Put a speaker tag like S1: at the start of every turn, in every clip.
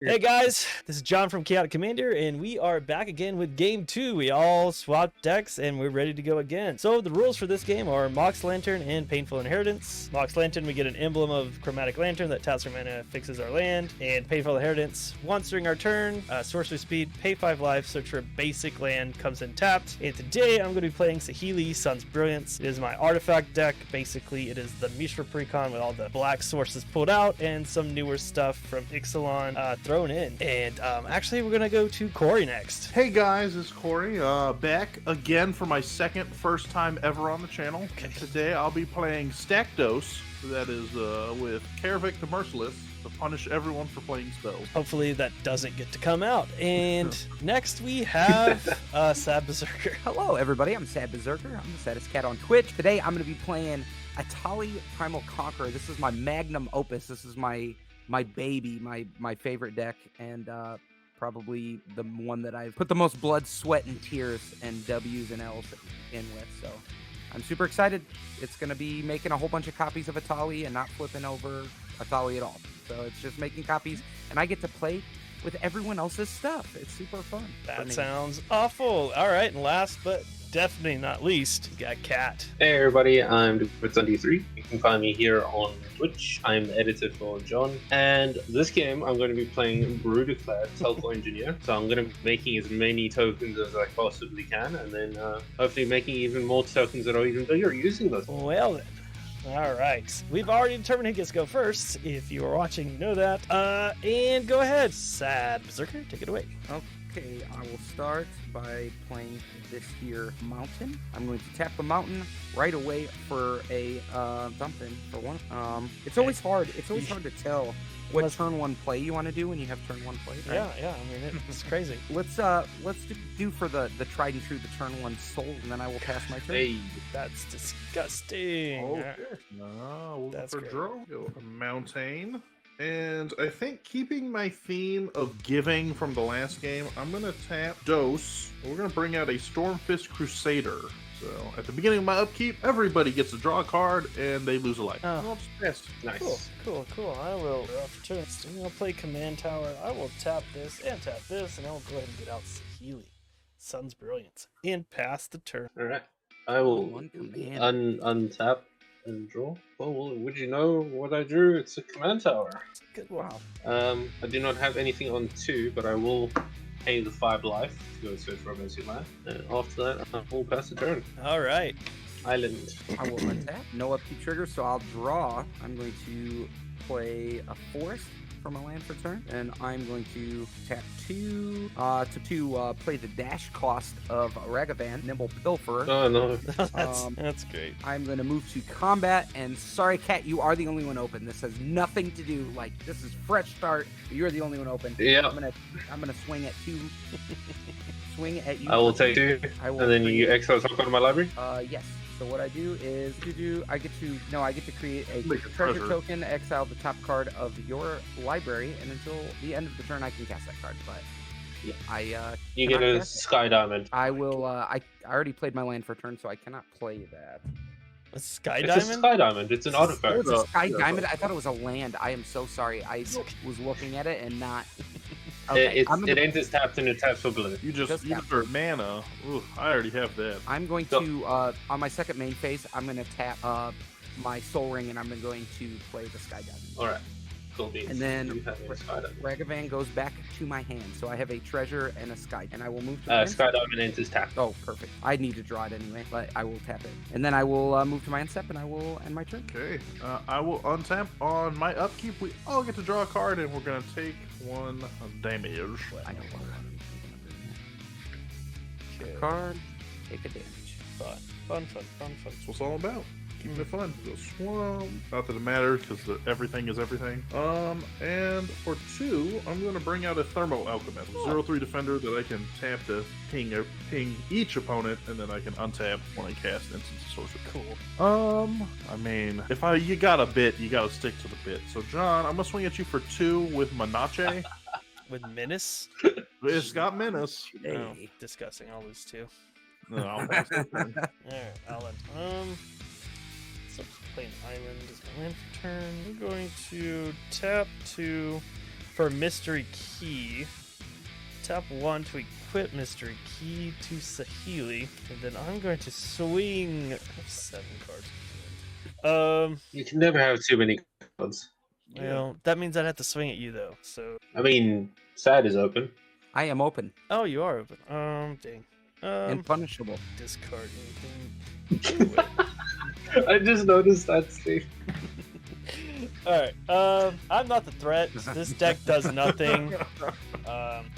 S1: Hey guys, this is John from Chaotic Commander, and we are back again with game 2. We all swapped decks and we're ready to go again. So the rules for this game are Mox Lantern and Painful Inheritance. Mox Lantern, we get an emblem of Chromatic Lantern that taps our mana, fixes our land. And Painful Inheritance, once during our turn, sorcery speed, pay 5 life, search for a basic land, comes in tapped. And today I'm going to be playing Saheeli, Sun's Brilliance. It is my artifact deck. Basically, it is the Mishra Precon with all the black sources pulled out and some newer stuff from Ixalan thrown in. And actually, we're gonna go to Corey next.
S2: Hey guys, it's Corey, back again for my first time ever on the channel.
S1: Okay.
S2: Today I'll be playing Stakdos, that is with Karavik the Merciless, to punish everyone for playing spells.
S1: Hopefully that doesn't get to come out. And next we have Sad Berserker.
S3: Hello everybody, I'm Sad Berserker. I'm the saddest cat on Twitch. Today I'm going to be playing Etali Primal Conqueror. This is my magnum opus. This is my baby, my favorite deck, and probably the one that I've put the most blood, sweat, and tears and W's and L's in with. So I'm super excited. It's going to be making a whole bunch of copies of Etali and not flipping over Etali at all. So it's just making copies, and I get to play with everyone else's stuff. It's super fun.
S1: That sounds awful. All right, and last but definitely not least, we got Cat.
S4: Hey everybody, I'm D3. You can find me here on Twitch. I'm the editor for John, and this game I'm going to be playing Brudiclad Telco Engineer. So I'm going to be making as many tokens as I possibly can, and then hopefully making even more tokens that are even bigger using those.
S1: Well then. All right, we've already determined who gets to go first. If you are watching, you know that. And go ahead, Sad Berserker, take it away.
S3: Okay, I will start by playing this here mountain. I'm going to tap the mountain right away for a something for one. It's always hard. It's always hard to tell what turn one play you want to do when you have turn one play. Right?
S1: Yeah. I mean, it's crazy.
S3: Let's do for the tried and true the turn one soul, and then I will pass my turn.
S4: Hey,
S1: That's disgusting.
S2: Okay. We'll
S1: That's
S2: for
S1: great.
S2: draw. Go Mountain. And I think keeping my theme of giving from the last game, I'm going to tap Dose. We're going to bring out a Stormfist Crusader. So at the beginning of my upkeep, everybody gets to draw a card and they lose a life.
S1: Oh.
S2: Well, it's best.
S4: nice.
S1: Cool. I will after turn. I'm gonna play Command Tower. I will tap this and tap this, and I will go ahead and get out Saheeli, Sun's Brilliance, and pass the turn.
S4: All right, I will
S3: One command.
S4: untap and draw. Well, would you know what I drew? It's a command tower.
S1: Good one.
S3: Wow.
S4: I do not have anything on 2, but I will pay the 5 life to go search for a basic land, and after that I will pass the turn.
S1: All right.
S4: Island.
S3: I will untap. No upkeep trigger, so I'll draw. I'm going to play a forest for my land for turn, and I'm going to tap 2 to play the dash cost of Ragavan, Nimble Pilferer.
S4: Oh no.
S1: That's great.
S3: I'm going to move to combat, and sorry, Cat, you are the only one open. This has nothing to do, like, this is fresh start, but you're the only one open.
S4: Yeah.
S3: I'm gonna swing at 2. Swing at you.
S4: I will take 2,
S3: I will
S4: and then
S3: bring
S4: you
S3: it.
S4: exile top of my library.
S3: Yes. So what I do is I get to create a
S2: Make a
S3: treasure
S2: treasure.
S3: token, exile the top card of your library, and until the end of the turn I can cast that card. But
S4: Yeah.
S3: I
S4: You
S3: cannot
S4: get a
S3: cast it.
S4: Sky Diamond.
S3: I will I already played my land for turn, so I cannot play that.
S1: A Sky
S4: It's a
S1: Diamond.
S4: Sky Diamond. It's an
S3: Oh,
S4: artifact.
S3: it's a Sky
S2: yeah,
S3: Diamond. I thought it was a land. I am so sorry. I was looking at it and not.
S4: It enters tapped and it taps for blue.
S2: You
S3: Just
S2: just use for mana. Ooh, I already have that.
S3: I'm going
S4: So-
S3: to on my second main phase. I'm going to tap my Soul Ring, and I'm going to play the Sky Diamond.
S4: All right. Cool beans.
S3: And then
S4: You have a Sky Diamond.
S3: Ragavan goes back to my hand, so I have a treasure and a sky, and I will move to my end
S4: Sky
S3: step.
S4: Diamond enters tapped.
S3: Oh, perfect. I need to draw it anyway, but I will tap it, and then I will move to my end step, and I will end my turn.
S2: Okay, I will untap. On my upkeep, we all get to draw a card, and we're going to take 1 damage.
S3: I don't want
S1: Okay.
S3: to card, take a damage.
S1: Fun.
S2: That's what it's all about. Keeping it fun. Go swamp. Not that it matters, because everything is everything. And for 2, I'm going to bring out a Thermo Alchemist. 0/3 defender that I can tap to ping each opponent, and then I can untap when I cast instance of sorcery.
S1: Cool.
S2: I mean, if you got a bit, you got to stick to the bit. So, John, I'm going to swing at you for 2 with Manache.
S1: With Menace.
S2: It's got menace.
S3: Hey.
S1: Oh, disgusting. I'll lose 2.
S2: No, I'll pass the turn.
S1: All right. I'll let. So play an island as my land for turn. We're going to tap to for Mystery Key. Tap 1 to equip Mystery Key to Saheeli, and then I'm going to swing. I have 7 cards.
S4: You can never have too many cards.
S1: Well, that means I'd have to swing at you though. So.
S4: I mean, Sad is open.
S3: I am open
S1: Oh, you are open. Dang.
S3: and punishable.
S1: Discard anything. Do it.
S4: I just noticed that, Steve.
S1: All right. I'm not the threat. This deck does nothing.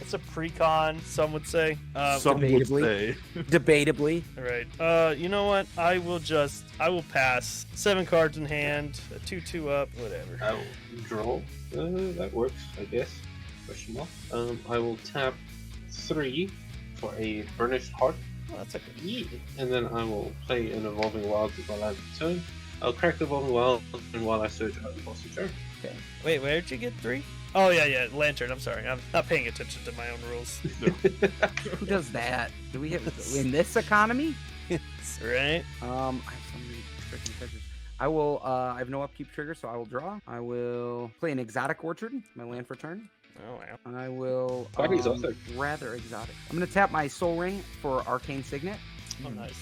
S1: It's a pre-con, some would say.
S2: Some would
S3: debatably.
S2: say.
S3: Debatably.
S1: All right. You know what? I will pass. 7 cards in hand. A 2/2 up. Whatever.
S4: I will draw. That works, I guess. Question mark. I will tap 3 for a Burnished Heart.
S1: Oh, that's a good.
S4: Yeah. And then I will play an Evolving Wild while I have a turn. I'll crack the Evolving Wild and while I search out the boss turn.
S3: Okay.
S1: Wait, where did you get 3? Oh yeah, Lantern. I'm sorry. I'm not paying attention to my own rules.
S3: Who does that? Do we have in this economy?
S1: Right?
S3: I have so many freaking treasures. I will. I have no upkeep trigger, so I will draw. I will play an Exotic Orchard. My land for turn.
S1: Oh wow.
S3: I will.
S4: Quite exotic.
S3: Rather exotic. I'm going to tap my Soul Ring for Arcane Signet,
S1: Oh nice.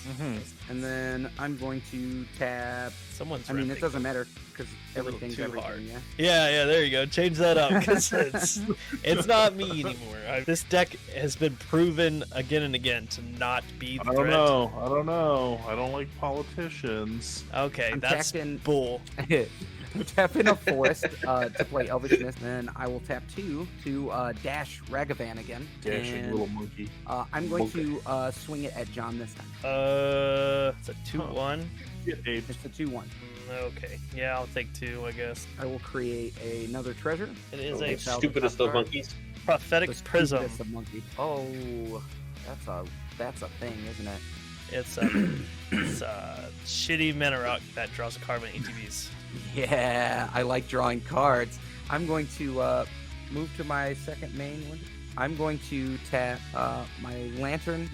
S3: and then I'm going to tap.
S1: Someone's.
S3: I mean, it
S1: ripping.
S3: doesn't matter because
S1: A little
S3: everything's
S1: too
S3: everything.
S1: hard.
S3: Yeah.
S1: Yeah, there you go. Change that up because it's not me anymore. This deck has been proven again and again to not be the
S2: I don't
S1: threat.
S2: know. I don't like politicians.
S1: Okay,
S3: I'm
S1: that's
S3: tapping-
S1: bull.
S3: Tap in a forest to play Elvishness. Then I will tap 2 to dash Ragavan again.
S2: Dashing
S3: And,
S2: little monkey.
S3: I'm going to swing it at John this time.
S1: It's a 2/1.
S2: Yeah, Dave.
S3: It's a 2/1.
S1: Okay, yeah, I'll take 2, I guess.
S3: I will create another treasure.
S1: It is
S4: Oh,
S1: a
S3: It's out.
S4: stupidest of monkeys.
S1: prophetic
S3: The
S1: prism.
S3: stupidest of monkey. Oh, that's a thing, isn't it?
S1: It's a shitty mana rock that draws a card when ETBs.
S3: Yeah, I like drawing cards. I'm going to move to my second main one. I'm going to tap my Lantern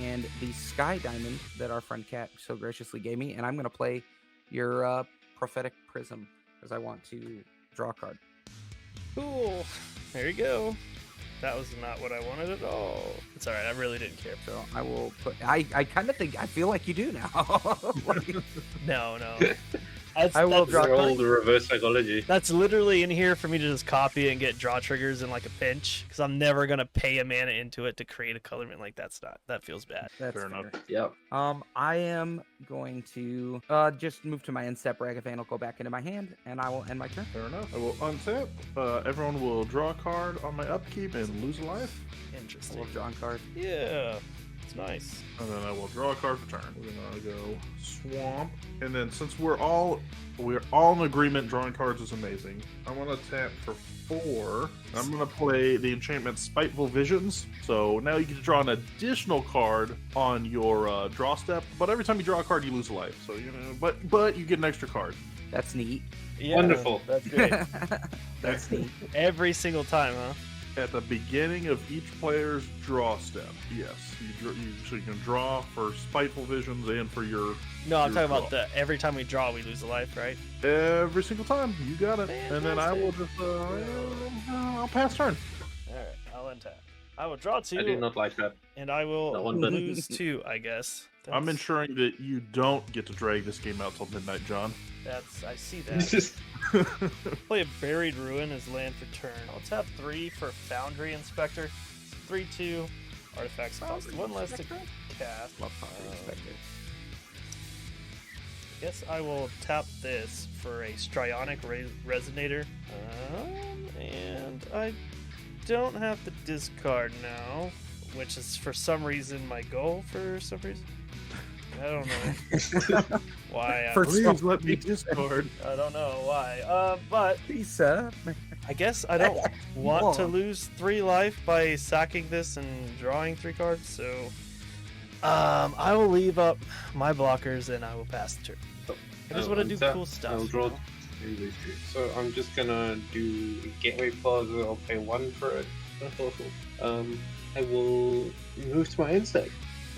S3: and the Sky Diamond that our friend Kat so graciously gave me, and I'm going to play your Prophetic Prism because I want to draw a card.
S1: Cool. There you go. That was not what I wanted at all. It's alright, I really didn't care.
S3: So I will put. I kind of think I feel like you do now. Like,
S1: No.
S3: I will draw
S4: They're all the reverse psychology.
S1: That's literally in here for me to just copy it and get draw triggers in like a pinch, because I'm never gonna pay a mana into it to create a colorment. Like that feels bad.
S3: that's
S2: Fair enough.
S4: Yep.
S3: I am going to just move to my end step. Ragavan will go back into my hand, and I will end my turn.
S2: Fair enough. I will untap. Everyone will draw a card on my upkeep and lose a life.
S3: I
S1: Interesting.
S3: love drawing cards.
S1: Yeah, it's nice.
S2: And then I will draw a card for turn. We're gonna go swamp. And then since we're all in agreement drawing cards is amazing, I'm gonna tap for 4. I'm gonna play the enchantment Spiteful Visions. So now you get to draw an additional card on your draw step, but every time you draw a card you lose a life. So but you get an extra card.
S3: That's neat.
S1: Yeah,
S4: Wonderful.
S1: That's great.
S3: That's neat.
S1: Every single time, huh?
S2: At the beginning of each player's draw step, yes, so you can draw for Spiteful Visions and for your
S1: No, I'm
S2: Your
S1: talking about
S2: draw.
S1: every time we draw, we lose a life, right?
S2: every single time. You got it. And then I will just I'll pass turn.
S1: All right, I'll untap. I will draw 2,
S4: I do not like that.
S1: and I will
S4: That one bit.
S1: lose 2, I guess.
S2: I'm
S1: That's-
S2: ensuring that you don't get to drag this game out till midnight, John.
S1: I see that. Play a Buried Ruin as land for turn. I'll tap 3 for Foundry Inspector. 3/2 artifacts cost 1 less to cast.
S3: Love Foundry Inspector.
S1: I guess I will tap this for a Strionic Resonator. And I don't have to discard now, which is for some reason my goal for some reason. I don't know why.
S3: For
S2: Please let me discard.
S1: I don't know why. But
S3: Lisa.
S1: I guess I don't want to
S3: Whoa.
S1: lose 3 life by sacking this and drawing 3 cards, so I will leave up my blockers and I will pass the turn. I just want to do
S4: untap.
S1: cool stuff.
S4: I'll
S1: you
S4: draw
S1: know?
S4: 3. So I'm just gonna do Gateway Plaza. I'll pay 1 for it. I will move to my end step.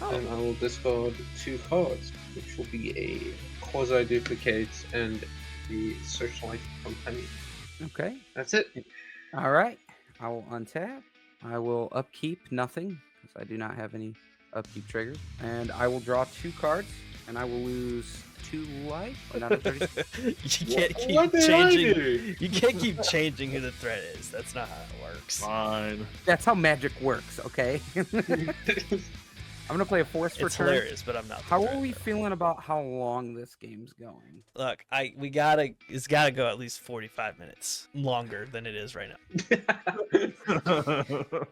S1: Oh.
S4: And I will discard 2 cards, which will be a Quasi Duplicate and the Searchlight Companion.
S3: Okay.
S4: That's it.
S3: All right. I will untap. I will upkeep nothing because I do not have any upkeep triggers, and I will draw 2 cards, and I will lose 2 life. Not a 30.
S1: You can't keep
S4: What did I
S1: changing.
S4: do?
S1: You can't keep changing who the threat is. That's not how it works.
S2: Fine.
S3: That's how magic works. Okay. I'm gonna play a force for
S1: It's
S3: turn.
S1: hilarious, but I'm not. the
S3: How
S1: threat,
S3: are we
S1: though.
S3: feeling about how long this game's going?
S1: Look, it's gotta go at least 45 minutes longer than it is right now.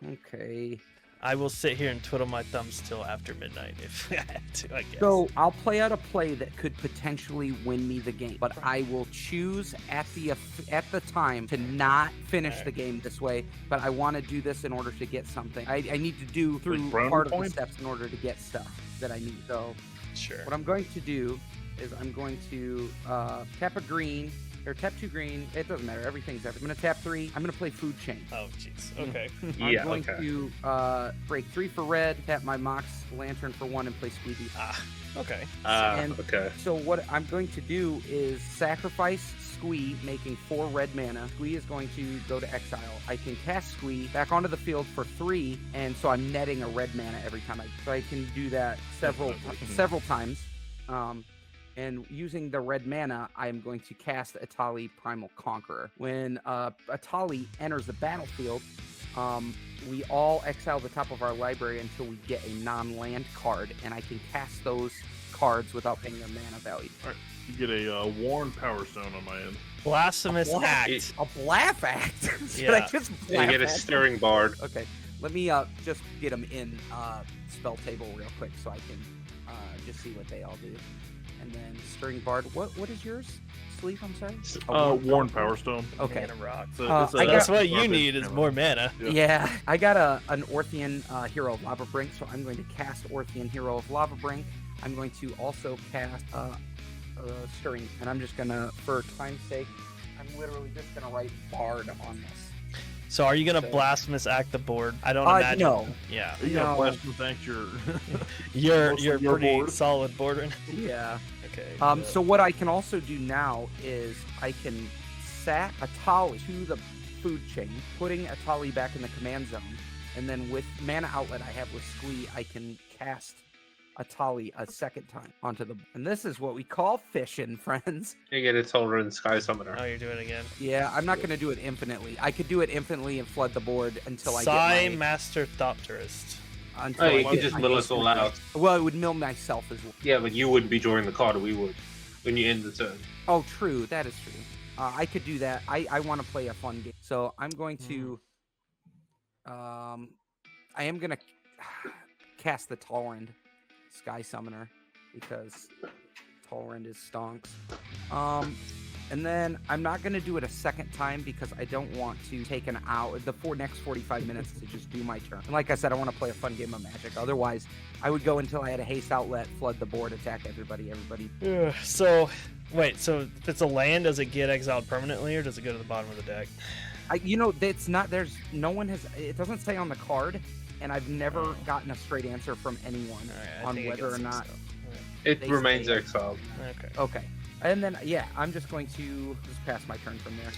S3: Okay.
S1: I will sit here and twiddle my thumbs till after midnight if I had to, I guess.
S3: So I'll play out a play that could potentially win me the game, but I will choose at the time to not finish the game this way. But I want to do this in order to get something. I need to do through
S2: brownie
S3: part of the
S2: points?
S3: steps in order to get stuff that I need. So
S1: Sure.
S3: what I'm going to do is I'm going to tap a green. Or tap 2 green. It doesn't matter. Everything's everything. I'm gonna tap 3. I'm gonna play food chain.
S1: Oh, jeez. Okay.
S4: Yeah,
S3: I'm going
S4: okay.
S3: to break 3 for red, tap my Mox Lantern for 1, and play Squeebee.
S1: Okay.
S3: And-
S4: Okay.
S3: So what I'm going to do is sacrifice Squee, making 4 red mana. Squee is going to go to exile. I can cast Squee back onto the field for 3, and so I'm netting a red mana every time so I can do that several times. And using the red mana, I am going to cast Etali Primal Conqueror. When Etali enters the battlefield, we all exile the top of our library until we get a non-land card, and I can cast those cards without paying their mana value.
S2: You get a Worn Power Stone on my end.
S1: Blasphemous
S3: What?
S1: act.
S3: A Blaff Act? Should
S1: Yeah.
S3: I just
S4: You
S3: Blaff
S4: get a
S3: Act?
S4: Stirring Bard.
S3: Okay, let me just get them in spell table real quick so I can just see what they all do. And then Stirring Bard. What is yours? Sleeve, I'm sorry?
S2: Worn Power Stone.
S3: Okay.
S1: Mana rock.
S2: It's
S3: I
S1: That's
S3: got-
S1: what you
S2: garbage
S1: need is
S2: mana.
S1: more mana.
S3: Yeah, I got an Orthian Hero of Lava Brink, so I'm going to cast Orthian Hero of Lava Brink. I'm going to also cast Stirring, and I'm just gonna, for time's sake, I'm literally just gonna write Bard on this.
S1: So are you gonna
S3: So-
S1: blasphemous act the board? I don't imagine.
S3: No.
S1: Yeah.
S2: You got
S3: No.
S2: blessed and thanked your.
S1: You're
S2: Mostly your
S1: pretty
S2: board.
S1: solid board right now.
S3: Yeah.
S1: Okay.
S3: So what I can also do now is I can sack Etali to the food chain, putting Etali back in the command zone, and then with mana outlet I have with Squee, I can cast Etali a second time onto the. And this is what we call fishing, friends.
S4: You get a Tolerant Sky Summoner.
S1: Oh, you're doing it again.
S3: Yeah, I'm not going to do it infinitely. I could do it infinitely and flood the board until I
S1: Psy
S3: get my.
S1: Master Thopterist.
S3: Until
S4: Oh,
S3: I
S4: you
S3: get
S4: can just
S3: my
S4: mill us
S3: instant
S4: all
S3: reach.
S4: out.
S3: Well, it would mill myself as well.
S4: Yeah, but you wouldn't be drawing the card. We would. When you end the turn.
S3: Oh, true. That is true. I could do that. I want to play a fun game. So I'm going to... I am going to cast the Tolerant Sky Summoner because Tolerant is stonks. And then I'm not going to do it a second time because I don't want to take an hour, the next 45 minutes to just do my turn. And like I said, I want to play a fun game of Magic. Otherwise, I would go until I had a haste outlet, flood the board, attack everybody.
S1: Ugh, so, wait. So if it's a land, does it get exiled permanently, or does it go to the bottom of the deck?
S3: It's not. There's no one has. It doesn't say on the card, and I've never gotten a straight answer from anyone
S1: Alright, I
S3: on
S1: think I
S3: whether
S1: get
S3: or
S1: some
S3: not.
S1: stuff.
S4: It
S3: They
S4: remains
S3: say-
S4: exiled.
S1: Okay.
S3: Okay, and then yeah, I'm just going to just pass my turn from there.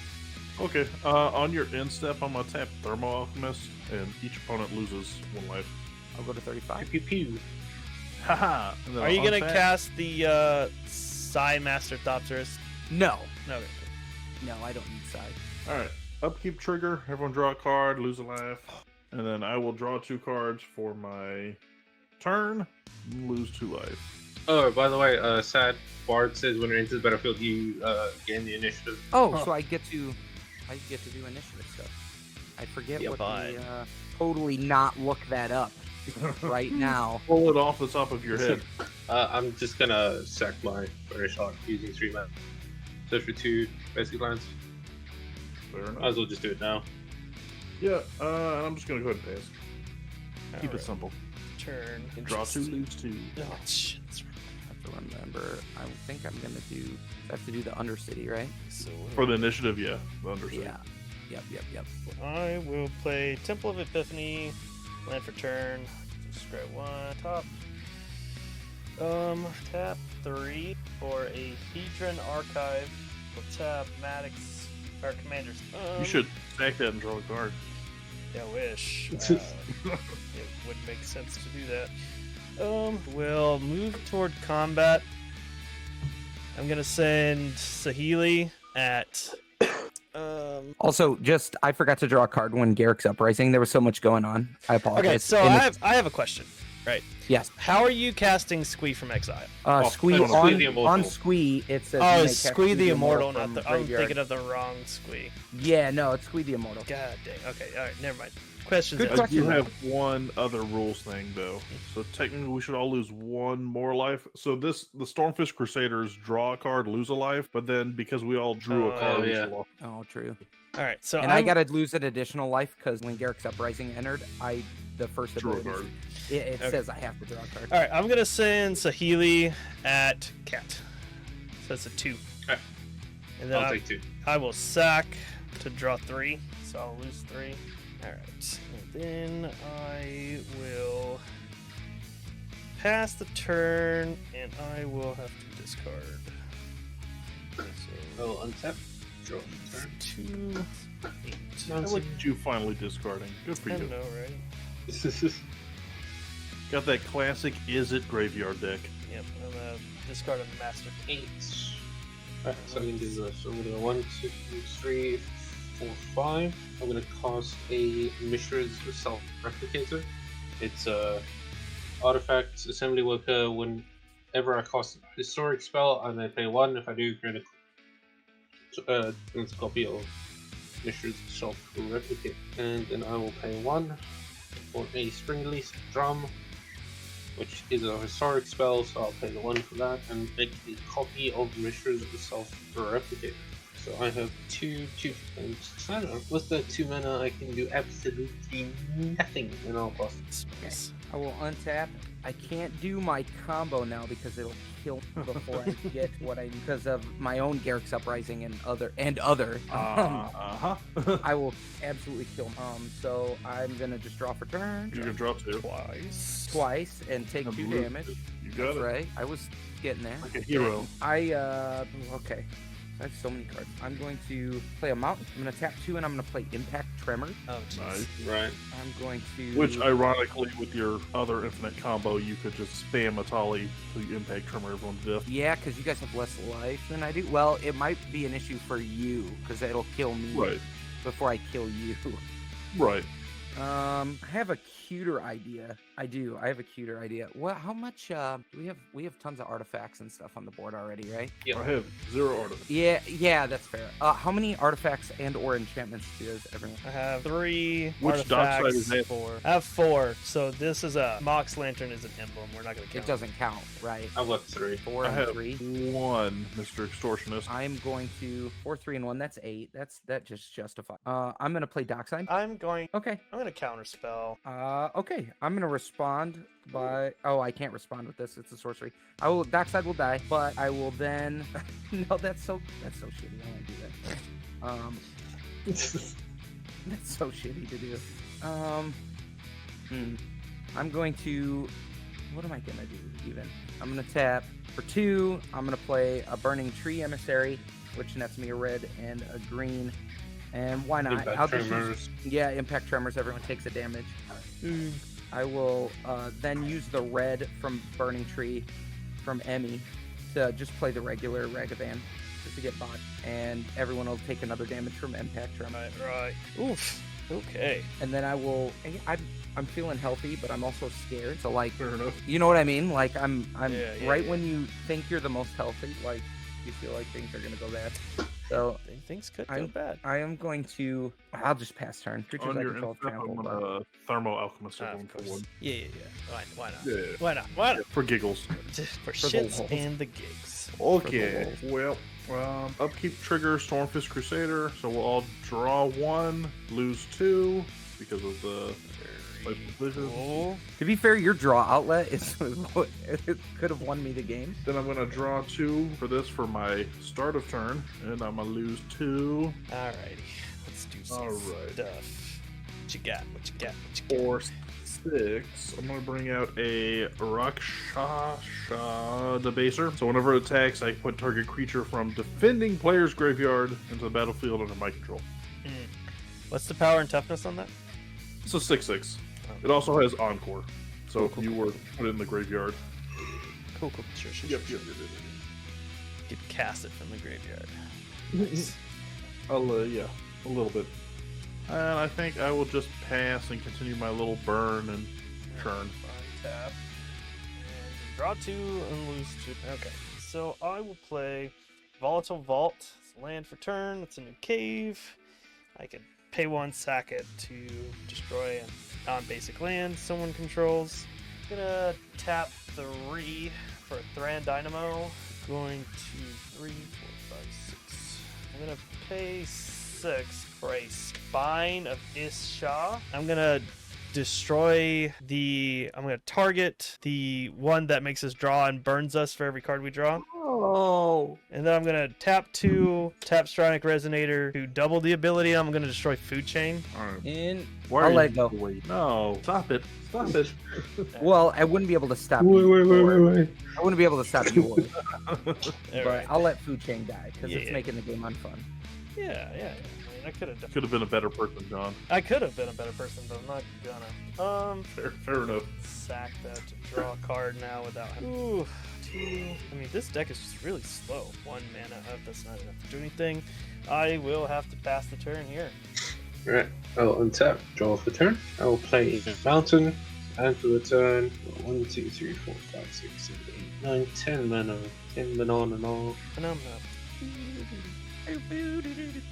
S2: Okay. On your end step, I'm gonna tap Thermo Alchemist, and each opponent loses 1 life.
S3: I'll go to 35.
S4: Pew pew pew.
S2: Haha. And then
S1: Are you
S2: I'll
S1: gonna
S2: untap.
S1: cast the Psy Master Thopterist?
S3: No,
S1: No.
S3: no, I don't need side.
S2: All right. Upkeep trigger. Everyone draw a card, lose a life, and then I will draw 2 cards for my turn, lose 2 life.
S4: Oh, by the way, Sad Bard says when you enter the battlefield, you gain the initiative.
S3: Oh,
S1: Huh.
S3: so I get to do initiative stuff. I forget
S1: Yeah,
S3: what
S1: bud.
S3: the totally not look that up right now.
S2: Pull it off the top of your head.
S4: I'm just gonna sack my finish shot using 3 mana. So for 2 basic lands,
S2: Fair enough.
S4: might as well just do it now.
S2: Yeah. And I'm just gonna go ahead and pass. Keep it
S1: Alright.
S2: simple.
S1: Turn.
S2: Draw 2, lose 2.
S1: Oh, shit. That's
S3: I have to remember. I think I'm gonna do. I have to do the Undercity, right?
S1: so
S2: For the initiative, yeah. The underside.
S3: Yeah. Yep.
S1: I will play Temple of Epiphany, land for turn, discard 1, top. Tap 3 for a Hedron Archive. We'll tap Maddox, our commanders.
S2: You should stack that and draw a card.
S1: Yeah, I wish. It would make sense to do that. We'll move toward combat. I'm gonna send Sahili at.
S3: Also, I forgot to draw a card when Garrick's Uprising. There was so much going on. I apologize.
S1: Okay, so I have a question. Right.
S3: Yes.
S1: How are you casting Squee from Exile?
S3: Squee
S4: Squee the Immortal.
S3: on Squee. It says.
S1: Oh,
S3: you may
S1: it's
S3: cast
S1: Squee the Immortal,
S3: from
S1: not the. I'm
S3: graveyard.
S1: thinking of the wrong Squee.
S3: Yeah, no, it's Squee the Immortal.
S1: God dang. Okay, all right, never mind. Questions.
S3: Good
S1: answered.
S2: I do
S3: question,
S2: have one other rules thing though. So technically, we should all lose one more life. So the Stormfish Crusaders draw a card, lose a life, but then because we all drew a
S1: Oh,
S2: card, we
S4: yeah.
S2: should all-
S3: Oh, true.
S1: All right, so
S3: And I gotta lose an additional life because when Garrick's Uprising entered, the first
S2: Drew a
S3: ability.
S2: card.
S3: It
S1: Okay.
S3: says I have to draw a card.
S1: All right, I'm gonna send Sahili at Cat. So it's a 2.
S4: Okay.
S1: And then
S4: I'll take 2.
S1: I will sack to draw 3, so I'll lose 3. All right, and then I will pass the turn, and I will have to discard.
S4: I will untap. Draw a turn.
S1: 2, 8.
S2: I look at you finally discarding. Good for
S1: I
S2: you.
S1: know, right?
S2: Got that classic Is It graveyard deck.
S1: Yep, I'm gonna discard a master.
S4: 8. Alright, so I'm gonna do this. So I'm gonna go 1, 2, 3, 4, 5. I'm gonna cast a Mishra's Self-Replicator. It's a artifact assembly worker. Whenever I cast a historic spell, I may pay 1. If I do, grant a copy of Mishra's Self-Replicate. And then I will pay 1 for a Spring Release Drum, which is a historic spell, so I'll pay the 1 for that, and make a copy of Mishra's Self-Replicator. So I have 2, and I don't know, with the 2 mana I can do absolutely nothing, and I'll pass it.
S3: Okay. I will untap. I can't do my combo now because it'll kill me before I get what I need because of my own Garrick's Uprising and other. I will absolutely kill him. So I'm gonna just draw for turn.
S2: You can drop 2.
S3: Twice and take
S2: A
S3: 2
S2: blue.
S3: damage.
S2: You got
S3: That's
S2: it.
S3: right. I was getting there.
S2: Like a hero.
S3: Okay. I have so many cards. I'm going to play a mountain. I'm going to tap 2 and I'm going to play Impact Tremor.
S1: Oh, jeez.
S2: Nice.
S4: Right.
S3: I'm going to.
S2: Which, ironically, with your other infinite combo, you could just spam Etali to impact Tremor everyone to death.
S3: Yeah, because you guys have less life than I do. Well, it might be an issue for you because it'll kill me
S2: Right.
S3: before I kill you.
S2: Right.
S3: I have a cuter idea. I do. I have a cuter idea. Well, how much? We have tons of artifacts and stuff on the board already, right?
S2: I have 0 artifacts.
S3: Yeah, that's fair. How many artifacts and/or enchantments does everyone?
S1: I have 3
S2: Which dark side is that?
S1: 4. I have 4. So this is a Mox Lantern is an emblem. We're not gonna count.
S3: It doesn't count, right?
S4: I've got 3.
S3: 4
S2: I
S3: and
S2: have
S3: 3.
S2: 1, Mr. Extortionist.
S3: I'm going to 4, 3, and 1. That's 8. That just justifies. I'm gonna play Dockside.
S1: I'm going
S3: Okay.
S1: to counter spell.
S3: Okay. I'm gonna respond by. Oh, I can't respond with this. It's a sorcery. Dockside will die, but I will then. No, that's so shitty. I won't do that. That's so shitty to do. I'm going to. What am I gonna do? Even. I'm gonna tap for 2. I'm gonna play a Burning Tree Emissary, which nets me a red and a green. And why not?
S4: Impact
S3: I'll just
S4: Tremors.
S3: yeah, Impact Tremors. Everyone takes a damage. I will then use the red from Burning Tree from Emmy to just play the regular Ragavan just to get bot. And everyone will take another damage from Impact Tremor.
S1: Right. Oof. Okay.
S3: And then I will. I'm feeling healthy, but I'm also scared. So like,
S2: Fair enough.
S3: you know what I mean? Like I'm
S1: Yeah,
S3: right
S1: yeah.
S3: when you think you're the most healthy, like you feel like things are gonna go bad. So
S1: Things could go
S3: I'm-
S1: bad.
S3: I am going to. I'll just pass turn. Creatures
S2: On
S3: I
S2: your
S3: control
S2: instep, I'm
S3: trample. but-
S2: gonna Thermo Alchemist
S1: Ah,
S2: everyone
S1: of
S2: for
S1: course.
S2: 1.
S1: Yeah. Why not?
S2: Yeah.
S1: Why not? Why not?
S2: For giggles.
S1: For
S3: the
S1: shits
S3: lulz.
S1: and the gigs.
S2: Okay. Well, upkeep trigger Stormfist Crusader. So we'll all draw 1, lose 2 because of the
S1: Cool.
S3: To be fair, your draw outlet is it could have won me the game.
S2: Then I'm gonna draw 2 for this for my start of turn, and I'm gonna lose 2.
S1: Alrighty. Let's do some
S2: Alright.
S1: stuff. What you got? What you got? What you got?
S2: 4, 6. I'm gonna bring out a Rakshasa Debaser. So whenever it attacks, I put target creature from defending player's graveyard into the battlefield under my control.
S1: What's the power and toughness on that?
S2: It's a 6/6. It also has Encore. So if you were to put it in the graveyard.
S1: Cool. Sure.
S2: Yep.
S1: You could cast it from the graveyard. Nice.
S2: Yeah, a little bit. And I think I will just pass and continue my little burn and churn.
S1: Tap. And draw 2 and lose 2. Okay. So I will play Volatile Vault. It's a land for turn. It's a new cave. I could pay 1, sack it to destroy a non-basic land someone controls. I'm gonna tap 3 for a Thran Dynamo. Going to 3, 4, 5, 6. I'm gonna pay 6 for a Spine of Isha. I'm gonna destroy I'm gonna target the one that makes us draw and burns us for every card we draw.
S3: Oh.
S1: And then I'm gonna tap 2, tap Stronic Resonator to double the ability. I'm gonna destroy Food Chain.
S3: In.
S2: Why
S3: I'll
S2: are
S3: let
S2: you
S3: go.
S2: Wait. No, stop it. Stop it.
S3: Well, I wouldn't be able to stop you.
S5: Wait.
S3: I wouldn't be able to stop you.
S1: All
S3: But
S1: right.
S3: I'll let Food Chain die because it's
S1: Yeah.
S3: making the game unfun.
S1: Yeah. I mean, I could have done.
S2: Could have been a better person, John.
S1: I could have been a better person, but I'm not gonna.
S2: Fair enough.
S1: Sack that to draw a card now without him. Ooh, 2. I mean, this deck is just really slow. 1 mana up, that's not enough to do anything. I will have to pass the turn here.
S4: Alright, I'll untap, draw for turn. I will play Mountain, and for the turn, 1, 2, 3, 4, 5, 6, 7, 8, 9, 10 mana. 10 banana and all.
S1: Phenomenal.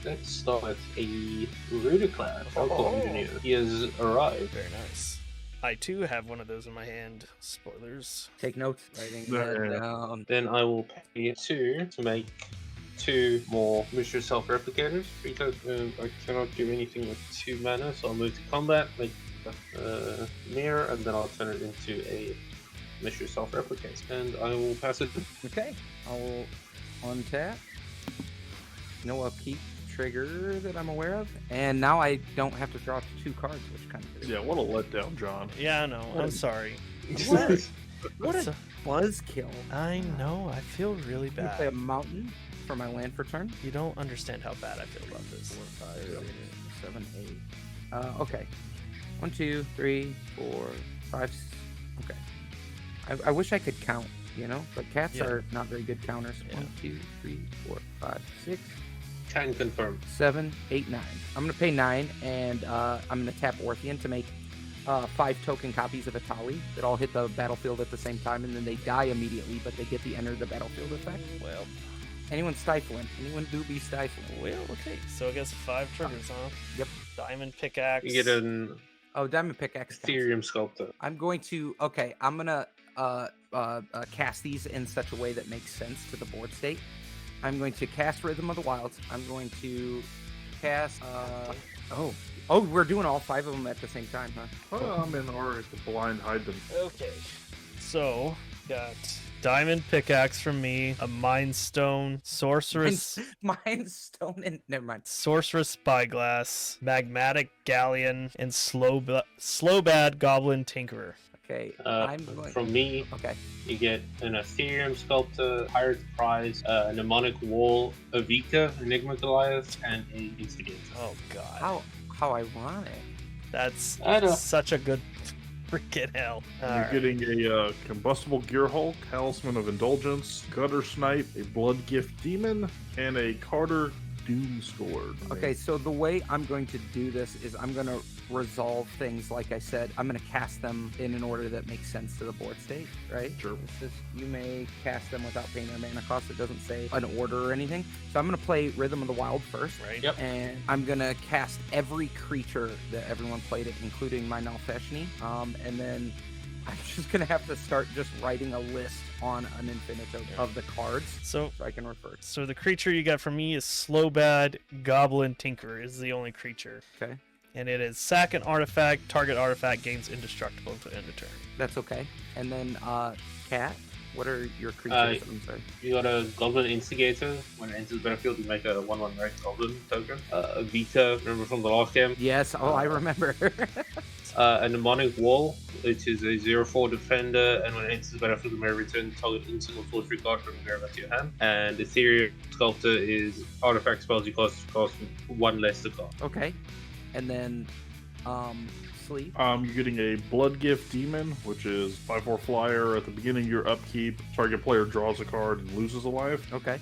S4: Let's start with a Rudiclad, Falcon Engineer. He has arrived.
S1: Very nice. I too have one of those in my hand. Spoilers.
S3: Take notes. Writing
S2: Yeah.
S3: that down.
S4: Then I will pay 2 to make 2 more Mystery Self-Replicators, because I cannot do anything with 2 mana, so I'll move to combat, make mirror, and then I'll turn it into a Mystery Self-Replicate. And I will pass it.
S3: Okay. I will untap. No upkeep trigger that I'm aware of. And now I don't have to draw 2 cards, which kind of is.
S2: Yeah, what a letdown, John.
S1: Yeah, I know. I'm sorry.
S3: What
S1: So-
S3: a buzzkill.
S1: I know. I feel really
S3: I'm gonna play
S1: bad.
S3: a mountain for my land for turn.
S1: You don't understand how bad I feel about this.
S3: 4, 5, 6, 7, 8. Okay. 1, 2, 3, 4, 5. Okay. I wish I could count, but cats
S1: Yeah.
S3: are not very good counters.
S1: Yeah.
S3: 1, 2, 3, 4, 5, 6,
S4: Can confirm.
S3: 7, 8, 9. I'm gonna pay 9, and I'm gonna tap Orpheon to make 5 token copies of Etali that all hit the battlefield at the same time, and then they die immediately, but they get the enter the battlefield effect.
S1: Well,
S3: Anyone stifling? Anyone do be stifling?
S1: well, okay. So I guess 5 triggers, huh?
S3: Yep.
S1: Diamond Pickaxe.
S4: You get an
S3: Oh, Diamond Pickaxe. counts.
S4: Ethereum Sculptor.
S3: I'm going to. Okay, I'm gonna cast these in such a way that makes sense to the board state. I'm going to cast Rhythm of the Wilds. I'm going to cast. Oh, we're doing all 5 of them at the same time, huh?
S2: Oh, I'm in order to blind hide them.
S1: Okay. So, got Diamond Pickaxe from me, a Mind Stone, Sorceress.
S3: Mine's stone and never mind.
S1: Sorceress Spyglass, Magmatic Galleon, and Slow Bad Goblin Tinkerer.
S3: Okay,
S4: Uh,
S3: I'm going.
S4: From me,
S3: Okay,
S4: you get an Ethereum Sculptor, Pirate Prize, a Mnemonic Wall, a Vika, Enigma Goliath, and a Instigator.
S1: Oh god.
S3: how ironic.
S1: That's
S4: I know.
S1: such a good freaking hell.
S2: You're
S1: Alright.
S2: getting a Combustible Gearhulk, Talisman of Indulgence, Gutter Snipe, a Blood Gift Demon, and a Carter Doomsword.
S3: Okay, so the way I'm going to do this is I'm going to resolve things, like I said. I'm going to cast them in an order that makes sense to the board state, right?
S2: Sure.
S3: This is, you may cast them without paying their mana cost. It doesn't say an order or anything. So I'm going to play Rhythm of the Wild first.
S1: Right?
S4: Yep.
S3: And I'm going to cast every creature that everyone played it, including my Nalfeshni. And then I'm just going to have to start just writing a list on an infinite of the cards
S1: So
S3: so I can refer to.
S1: so the creature you got from me is Slow Bad Goblin Tinkerer is the only creature.
S3: Okay.
S1: And it is sack an artifact, target artifact gains indestructible until end of turn.
S3: That's okay. And then, Cat, what are your creatures? I'm sorry.
S4: You got a Goblin Instigator. When it enters the battlefield, you make a 1/1 red Goblin token. A Vita, remember from the last game?
S3: Yes. Oh, I remember.
S4: A Mnemonic Wall, which is a 0/4 defender, and when it enters the battlefield, you may return target instant or sorcery card from your grave to your hand. And Ethereum Sculptor is artifact spells you cost 1 less to cast.
S3: Okay. And then, sleeve?
S2: You're getting a Blood Gift Demon, which is 5/4 flyer. At the beginning of your upkeep, target player draws a card and loses a life.
S3: Okay.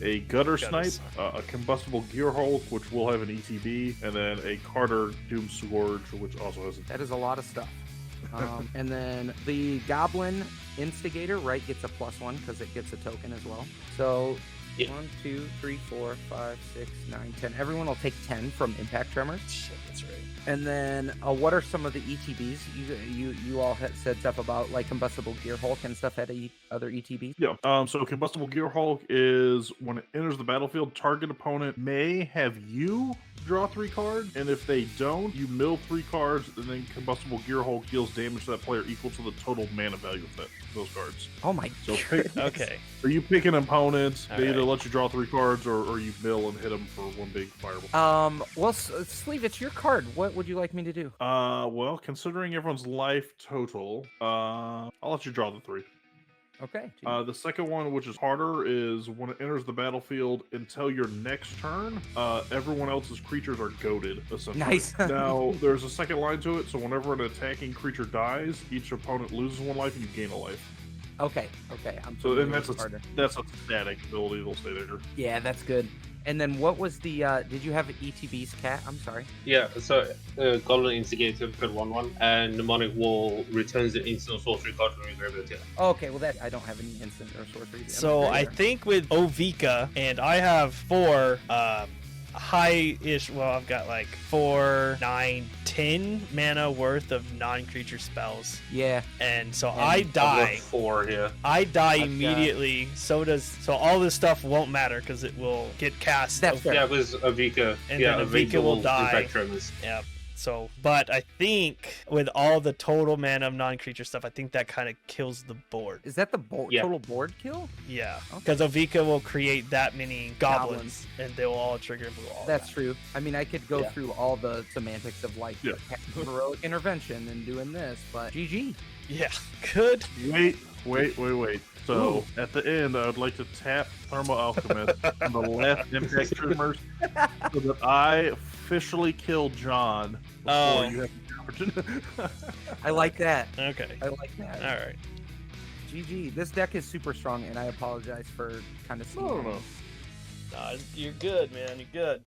S2: A Gutter
S1: Gutter
S2: Snipe, a Combustible Gear Hulk, which will have an ETB, and then a Carter Doom Scourge, which also has a...
S3: That is a lot of stuff. And then the Goblin Instigator, right, gets a +1 because it gets a token as well. So
S4: Yeah.
S3: 1, 2, 3, 4, 5, 6, 9, 10. Everyone will take 10 from Impact Tremors.
S1: Shit, that's right.
S3: And then, what are some of the ETBs? You all had said stuff about like Combustible Gear Hulk and stuff had other ETBs.
S2: Yeah. So Combustible Gear Hulk is when it enters the battlefield, target opponent may have you draw 3 cards, and if they don't, you mill 3 cards, and then Combustible Gear Hulk deals damage to that player equal to the total mana value of those cards.
S3: Oh my
S2: So
S3: goodness.
S1: Okay.
S2: So you pick an opponent, they either
S1: Alright.
S2: let you draw 3 cards, or you mill and hit them for one big fireball.
S3: Well, Sleeve, it's your card. What would you like me to do?
S2: Well, considering everyone's life total, I'll let you draw the 3.
S3: Okay.
S2: The second one, which is harder, is when it enters the battlefield until your next turn, everyone else's creatures are goaded, essentially.
S3: Nice.
S2: Now, there's a second line to it, so whenever an attacking creature dies, each opponent loses 1 life and you gain a life.
S3: Okay. I'm
S2: So then
S3: familiar
S2: that's
S3: with
S2: a,
S3: harder.
S2: that's a static ability, it'll stay there.
S3: Yeah, that's good. And then what was the? Did you have ETB's cat? I'm sorry.
S4: Yeah, so Goblin Instigator put 1/1, and Mnemonic Wall returns an instant sorcery card from your graveyard. Yeah.
S3: Oh, okay, well that I don't have any instant or sorcery.
S1: So I think with Ovika, and I have 4 high-ish, well, I've got like 4, 9, 10 mana worth of non-creature spells.
S3: Yeah.
S1: And so
S3: And
S1: I
S4: I've
S1: die.
S4: got 4 here.
S1: I die
S3: I've got-
S1: immediately. So all this stuff won't matter because it will get cast.
S3: That's fair.
S4: Yeah, it was Avika.
S1: And
S4: yeah,
S1: then Avika will die.
S4: Impact Tremors.
S1: Yeah. So, but I think with all the total mana of non-creature stuff, I think that kind of kills the board.
S3: Is that the
S4: Yeah.
S3: total board kill?
S1: Yeah,
S3: Okay.
S1: because Ovika will create that many goblins,
S3: Goblins.
S1: and they will all trigger blue. All
S3: That's
S1: that.
S3: true. I mean, I could go
S4: Yeah.
S3: through all the semantics of like
S2: Yeah.
S3: heroic intervention and doing this, but GG.
S1: Yeah, good.
S2: Wait. So, at the end, I would like to tap Thermal Alchemist on the left Impact Tremors so that I officially kill John before
S1: Oh.
S2: you have the opportunity.
S3: I like that.
S1: Okay.
S3: I like that.
S1: All right.
S3: GG. This deck is super strong, and I apologize for kind of.
S2: No.
S1: Nah, you're good, man. You're good.